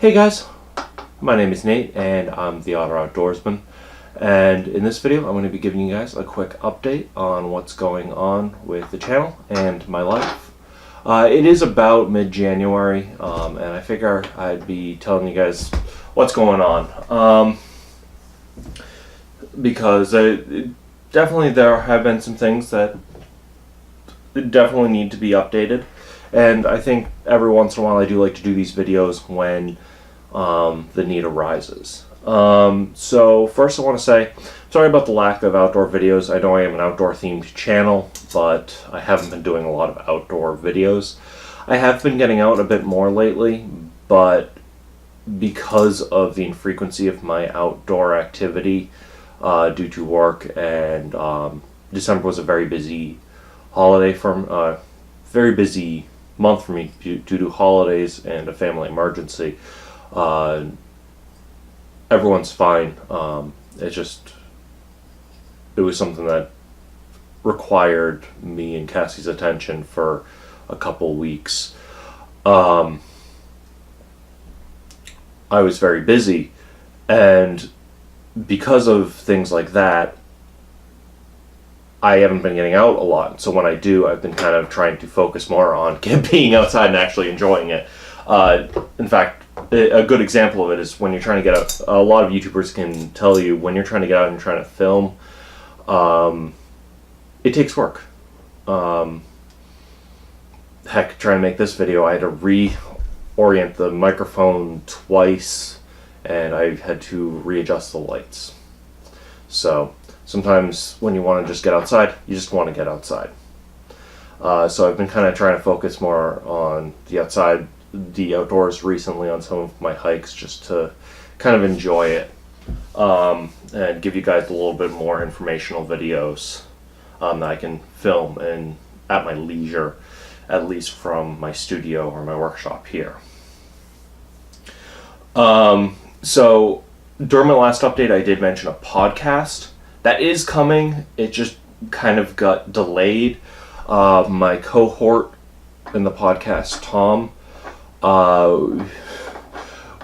Hey guys, my name is Nate and I'm the Otter Outdoorsman, and in this video I'm going to be giving you guys a quick update on what's going on with the channel and my life. It is about mid-January and I figure I'd be telling you guys what's going on because definitely there have been some things that definitely need to be updated. And I think every once in a while I do like to do these videos when the need arises. So first I want to say, sorry about the lack of outdoor videos. I know I am an outdoor themed channel, but I haven't been doing a lot of outdoor videos. I have been getting out a bit more lately, but because of the infrequency of my outdoor activity due to work, and December was a very busy holiday very busy month for me due to holidays and a family emergency. Everyone's fine. It was something that required me and Cassie's attention for a couple weeks. I was very busy, and because of things like that, I haven't been getting out a lot. So when I do, I've been kind of trying to focus more on being outside and actually enjoying it. In fact, a good example of it is when you're trying to get out. A lot of YouTubers can tell you when you're trying to get out and trying to film, it takes work. Heck, trying to make this video, I had to reorient the microphone twice, and I had to readjust the lights. So sometimes when you want to just get outside, you just want to get outside. So I've been kind of trying to focus more on the outdoors recently on some of my hikes, just to kind of enjoy it and give you guys a little bit more informational videos that I can film and at my leisure, at least from my studio or my workshop here. So during my last update, I did mention a podcast. That is coming. It just kind of got delayed. My cohort in the podcast, Tom,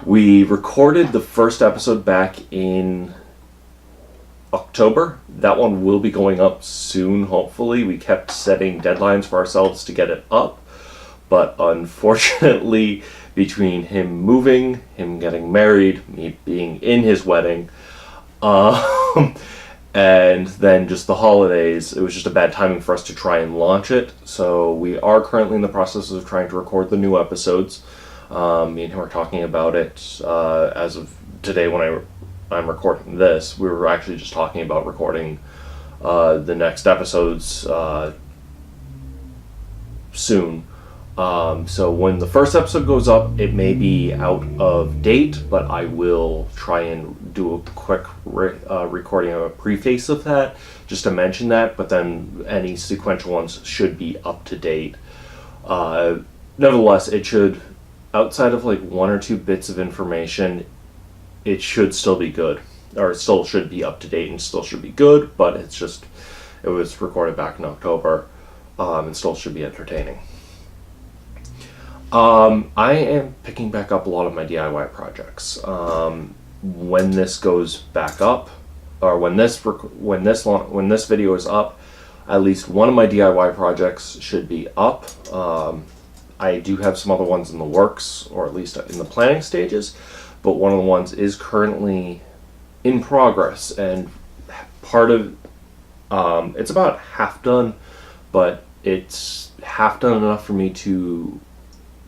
we recorded the first episode back in October. That one will be going up soon, hopefully. We kept setting deadlines for ourselves to get it up, but unfortunately, between him moving, him getting married, me being in his wedding, and then just the holidays, it was just a bad timing for us to try and launch it. So we are currently in the process of trying to record the new episodes. Me and him are talking about it as of today when I'm recording this. We were actually just talking about recording the next episodes soon. So when the first episode goes up, it may be out of date, but I will try and do a quick recording of a preface of that, just to mention that, but then any sequential ones should be up to date. Nevertheless, it should, outside of like one or two bits of information, it should still be good, or it still should be up to date and still should be good, but it was recorded back in October, and still should be entertaining. I am picking back up a lot of my DIY projects. When this goes back up, or when this video is up, at least one of my DIY projects should be up. I do have some other ones in the works, or at least in the planning stages, but one of the ones is currently in progress, and part of it's about half done, but it's half done enough for me to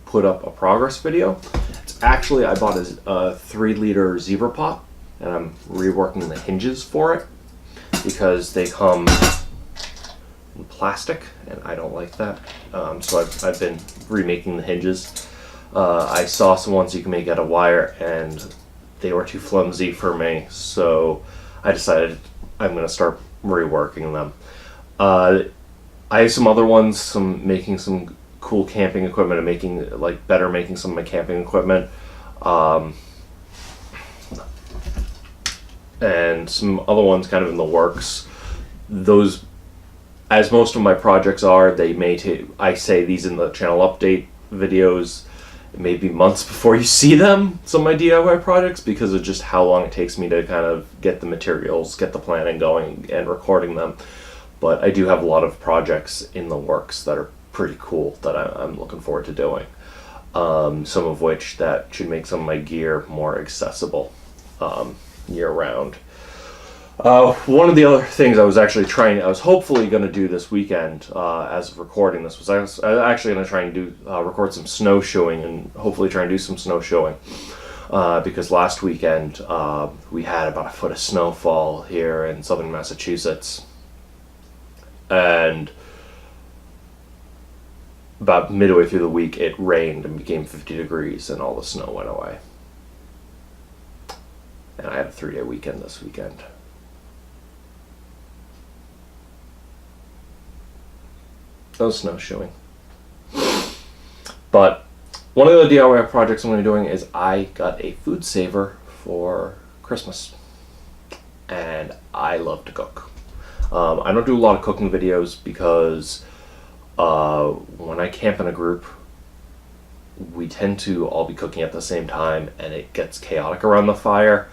put up a progress video. It's actually, I bought a 3-liter Zebra Pot, and I'm reworking the hinges for it because they come in plastic, and I don't like that. So I've been remaking the hinges. I saw some ones you can make out of wire, and they were too flimsy for me, so I decided I'm going to start reworking them. I have some other ones, making some cool camping equipment and making some of my camping equipment, and some other ones kind of in the works. Those, as most of my projects are, I say these in the channel update videos, it may be months before you see them, some of my DIY projects, because of just how long it takes me to kind of get the materials, get the planning going, and recording them. But I do have a lot of projects in the works that are pretty cool that I'm looking forward to doing. Some of which that should make some of my gear more accessible year round. One of the other things I was hopefully going to do this weekend, as of recording this, was I was actually going to try and record some snowshoeing and hopefully try and do some snowshoeing. Because last weekend we had about a foot of snowfall here in southern Massachusetts. And about midway through the week it rained and became 50 degrees and all the snow went away. And I had a 3-day weekend this weekend. No snowshoeing. But one of the DIY projects I'm going to be doing is I got a food saver for Christmas. And I love to cook. I don't do a lot of cooking videos because when I camp in a group, we tend to all be cooking at the same time and it gets chaotic around the fire.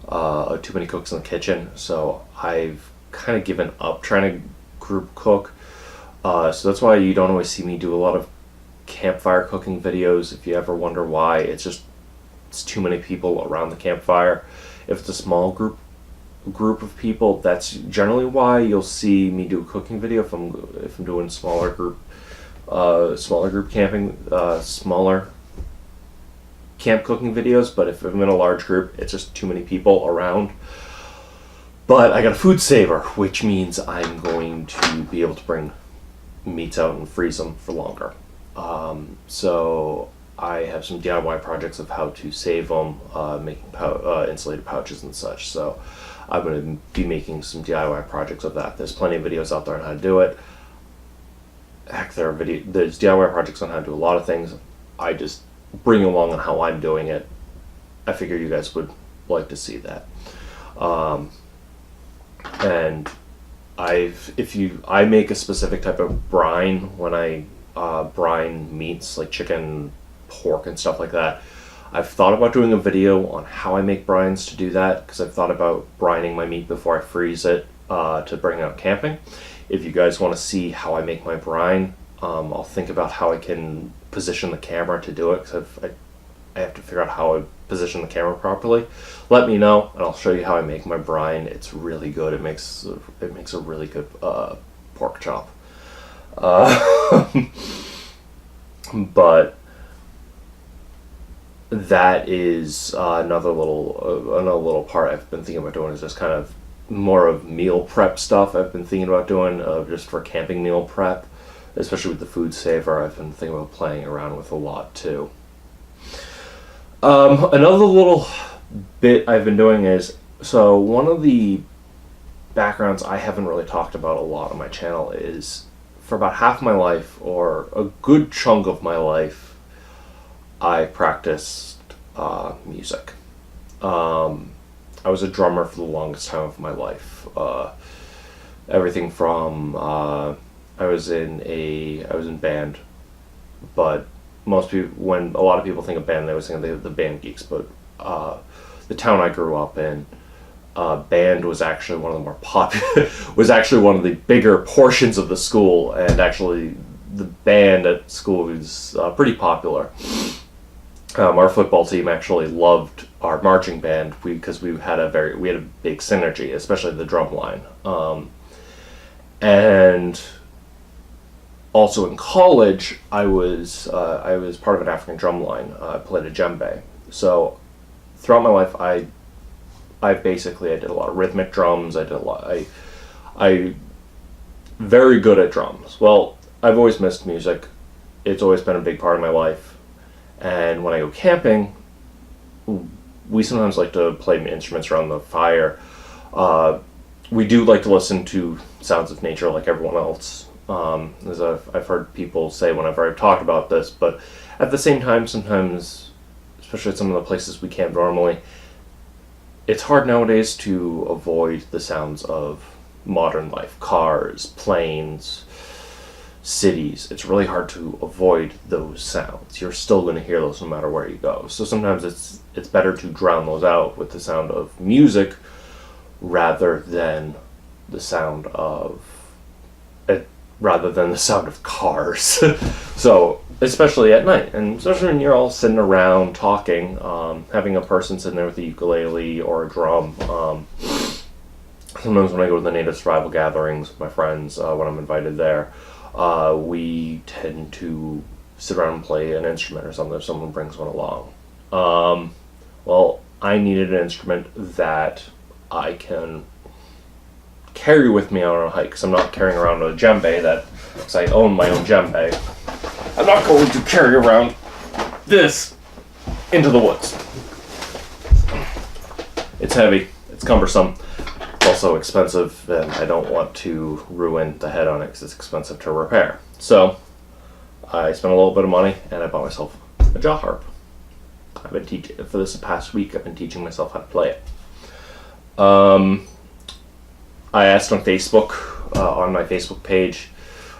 Too many cooks in the kitchen, so I've kind of given up trying to group cook. So that's why you don't always see me do a lot of campfire cooking videos. If you ever wonder why, it's too many people around the campfire. If it's a small group of people, that's generally why you'll see me do a cooking video. If I'm doing smaller group camping, smaller camp cooking videos. But if I'm in a large group, it's just too many people around. But I got a food saver, which means I'm going to be able to bring meats out and freeze them for longer. So I have some DIY projects of how to save them, making insulated pouches and such. So I'm going to be making some DIY projects of that. There's plenty of videos out there on how to do it. Heck, there's DIY projects on how to do a lot of things. I just bring along on how I'm doing it. I figure you guys would like to see that. And I make a specific type of brine when I brine meats like chicken, pork, and stuff like that. I've thought about doing a video on how I make brines to do that, because I've thought about brining my meat before I freeze it to bring out camping. If you guys want to see how I make my brine, I'll think about how I can position the camera to do it, because I have to figure out how I position the camera properly. Let me know, and I'll show you how I make my brine. It's really good. It makes a really good pork chop. But that is another little part I've been thinking about doing, is just kind of more of meal prep stuff I've been thinking about doing, just for camping meal prep, especially with the food saver. I've been thinking about playing around with a lot too. Another little bit I've been doing is, so one of the backgrounds I haven't really talked about a lot on my channel is, for about half my life, or a good chunk of my life, I practiced music. I was a drummer for the longest time of my life. Everything from I was in band, but when a lot of people think of band, they always think of the band geeks. But the town I grew up in, band was actually one of the more popular, was actually one of the bigger portions of the school, and actually the band at school was pretty popular. Our football team actually loved our marching band because we had a big synergy, especially the drum line. And also in college, I was part of an African drum line. I played a djembe. So throughout my life, I did a lot of rhythmic drums. I very good at drums. Well, I've always missed music. It's always been a big part of my life. And when I go camping, we sometimes like to play instruments around the fire. We do like to listen to sounds of nature like everyone else, as I've heard people say whenever I've talked about this. But at the same time, sometimes, especially at some of the places we camp normally, it's hard nowadays to avoid the sounds of modern life. Cars, planes, cities, it's really hard to avoid those sounds. You're still going to hear those no matter where you go. So sometimes it's better to drown those out with the sound of music rather than the sound of cars. So especially at night, and especially when you're all sitting around talking, having a person sitting there with a ukulele or a drum. Sometimes when I go to the native survival gatherings with my friends, when I'm invited there, we tend to sit around and play an instrument or something if someone brings one along. Well, I needed an instrument that I can carry with me on a hike, because I'm not carrying around a djembe, because I own my own djembe. I'm not going to carry around this into the woods. It's heavy, it's cumbersome, it's also expensive, and I don't want to ruin the head on it because it's expensive to repair. So I spent a little bit of money and I bought myself a jaw harp. I've been teaching for this past week. I've been teaching myself how to play it. I asked on Facebook, on my Facebook page,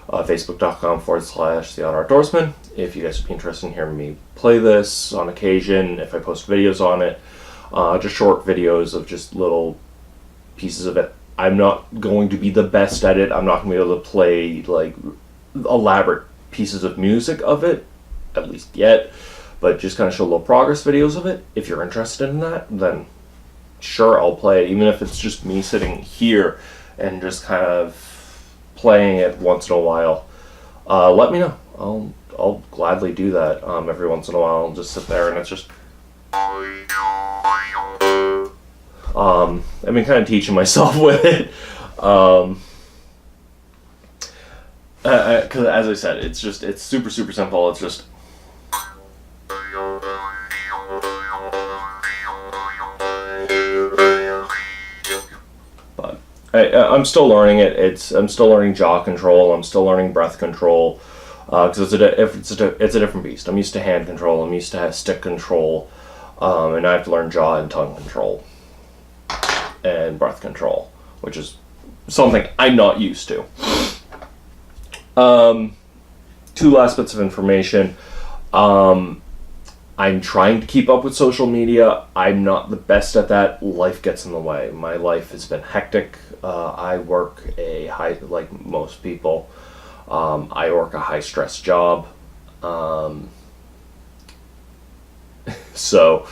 facebook.com/the Outdoorsman, if you guys would be interested in hearing me play this on occasion, if I post videos on it, just short videos of just little pieces of it. I'm not going to be the best at it. I'm not going to be able to play like elaborate pieces of music of it, at least yet, but just kind of show little progress videos of it. If you're interested in that, then sure, I'll play it, even if it's just me sitting here and just kind of playing it once in a while. Let me know. I'll gladly do that. Every once in a while, I'll just sit there and it's just. I've been kind of teaching myself with it. Because as I said, it's super simple. It's just. But I'm still learning it. I'm still learning jaw control. I'm still learning breath control. Because it's a different beast. I'm used to hand control. I'm used to stick control, and I have to learn jaw and tongue control and breath control, which is something I'm not used to. Two last bits of information. I'm trying to keep up with social media. I'm not the best at that. Life gets in the way. My life has been hectic. I work like most people. I work a high-stress job. So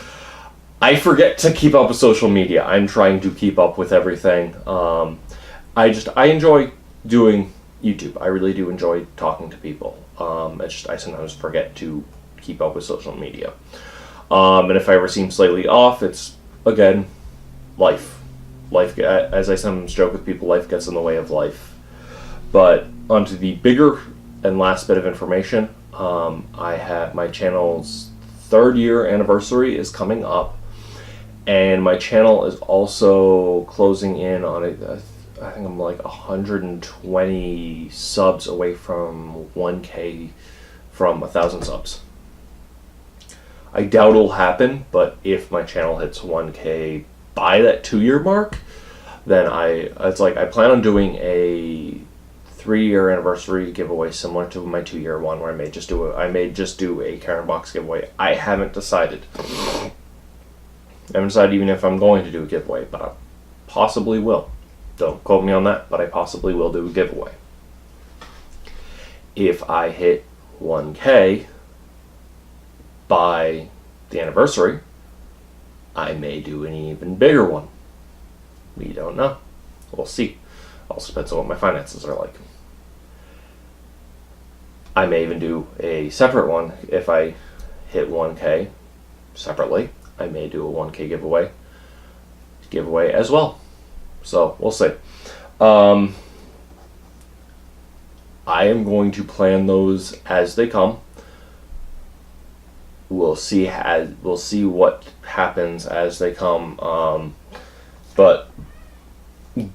I forget to keep up with social media. I'm trying to keep up with everything. I enjoy doing YouTube. I really do enjoy talking to people. I sometimes forget to keep up with social media. And if I ever seem slightly off, it's, again, life. Life, as I sometimes joke with people, life gets in the way of life. But onto the bigger and last bit of information, I have my channel's 3rd year anniversary is coming up, and my channel is also closing in on it. I think I'm like 120 subs away from 1K from 1,000 subs. I doubt it'll happen, but if my channel hits 1K by that 2-year mark, then I plan on doing a 3-year anniversary giveaway similar to my 2-year one, where I may just do a Karen box giveaway. I haven't decided. I haven't decided even if I'm going to do a giveaway, but I possibly will. Don't quote me on that, but I possibly will do a giveaway. If I hit 1K by the anniversary, I may do an even bigger one. We don't know. We'll see. Also depends on what my finances are like. I may even do a separate one if I hit 1K separately. I may do a 1K giveaway as well. So we'll see. I am going to plan those as they come. We'll see what happens as they come. But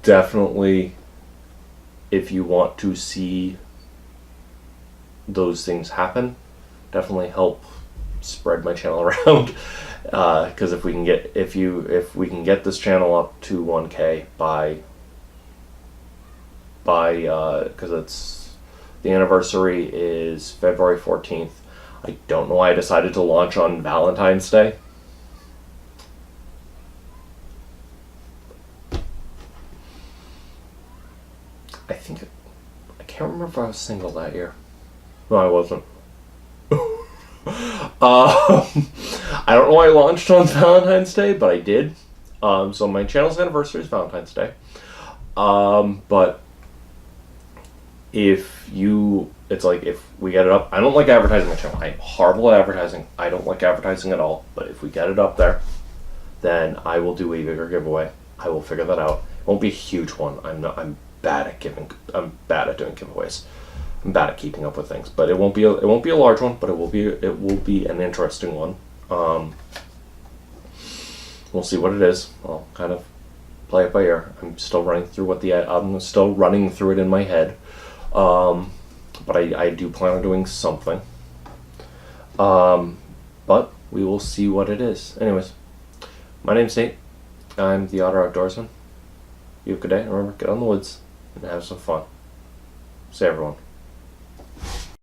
definitely, if you want to see those things happen, definitely help spread my channel around. Because if we can get this channel up to 1K by because The anniversary is February 14th. I don't know why I decided to launch on Valentine's Day. I can't remember if I was single that year. No, I wasn't. I don't know why I launched on Valentine's Day, but I did. So my channel's anniversary is Valentine's Day. But it's like if we get it up, I don't like advertising my channel. I'm horrible at advertising. I don't like advertising at all. But if we get it up there, then I will do a bigger giveaway. I will figure that out. It won't be a huge one. I'm bad at doing giveaways. I'm bad at keeping up with things, but it won't be a large one, but it will be an interesting one. We'll see what it is. I'll kind of play it by ear. I'm still running through it in my head. But I do plan on doing something. But we will see what it is. Anyways, my name's Nate. I'm the Otter Outdoorsman. You have a good day. Remember, get out in the woods and have some fun. See everyone.